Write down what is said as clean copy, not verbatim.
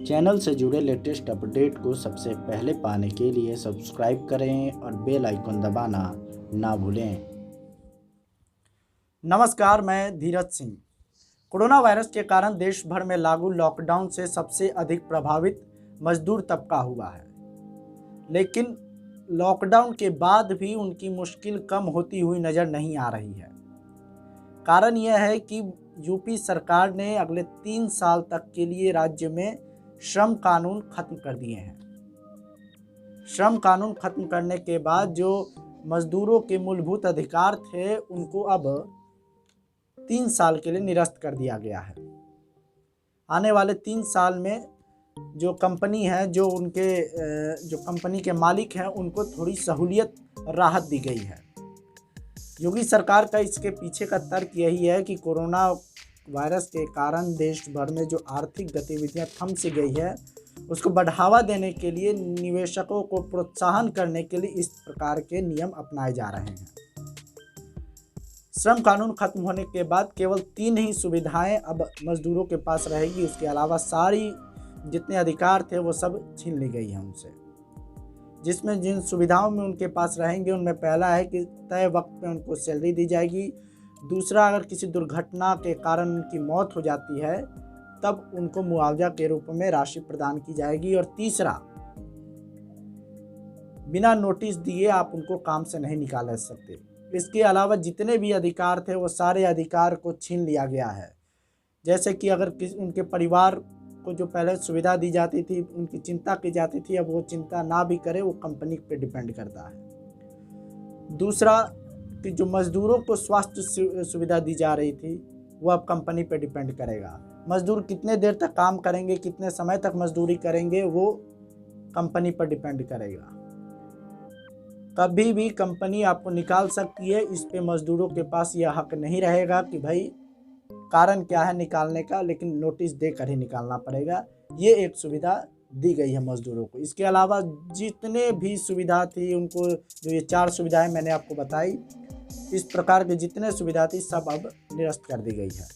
Channel से जुड़े latest update को सबसे पहले पाने के लिए सब्सक्राइब करें और बेल आइकन दबाना ना भूलें। नमस्कार, मैं धीरज सिंह। कोरोना वायरस के कारण देश भर में लागू लॉकडाउन से सबसे अधिक प्रभावित मजदूर तबका हुआ है, लेकिन लॉकडाउन के बाद भी उनकी मुश्किल कम होती हुई नज़र नहीं आ रही है। कारण यह है कि यूपी सरकार ने अगले 3 साल तक के लिए राज्य में श्रम कानून खत्म कर दिए हैं। श्रम कानून खत्म करने के बाद जो मजदूरों के मूलभूत अधिकार थे उनको अब 3 साल के लिए निरस्त कर दिया गया है। आने वाले 3 साल में जो कंपनी है, जो कंपनी के मालिक हैं, उनको थोड़ी सहूलियत राहत दी गई है। योगी सरकार का इसके पीछे का तर्क यही है कि कोरोना वायरस के कारण देश भर में जो आर्थिक गतिविधियां थम सी गई है, उसको बढ़ावा देने के लिए, निवेशकों को प्रोत्साहन करने के लिए इस प्रकार के नियम अपनाए जा रहे हैं। श्रम कानून खत्म होने के बाद केवल 3 ही सुविधाएं अब मजदूरों के पास रहेगी। उसके अलावा सारी जितने अधिकार थे वो सब छीन ली गई हैं उनसे। जिसमें जिन सुविधाओं में उनके पास रहेंगे उनमें पहला है कि तय वक्त पे उनको सैलरी दी जाएगी। दूसरा, अगर किसी दुर्घटना के कारण उनकी मौत हो जाती है तब उनको मुआवजा के रूप में राशि प्रदान की जाएगी। और तीसरा, बिना नोटिस दिए आप उनको काम से नहीं निकाल सकते। इसके अलावा जितने भी अधिकार थे वो सारे अधिकार को छीन लिया गया है। जैसे कि अगर उनके परिवार को जो पहले सुविधा दी जाती थी, उनकी चिंता की जाती थी, अब वो चिंता ना भी करे, वो कंपनी पे डिपेंड करता है। दूसरा, कि जो मजदूरों को स्वास्थ्य सुविधा दी जा रही थी वो अब कंपनी पे डिपेंड करेगा। मजदूर कितने देर तक काम करेंगे, कितने समय तक मजदूरी करेंगे, वो कंपनी पर डिपेंड करेगा। कभी भी कंपनी आपको निकाल सकती है, इस पे मजदूरों के पास यह हक नहीं रहेगा कि भाई कारण क्या है निकालने का, लेकिन नोटिस देकर ही निकालना पड़ेगा। ये एक सुविधा दी गई है मजदूरों को। इसके अलावा जितने भी सुविधा थी उनको, जो ये 4 सुविधाएं मैंने आपको बताई, इस प्रकार के जितने सुविधा थी सब अब निरस्त कर दी गई है।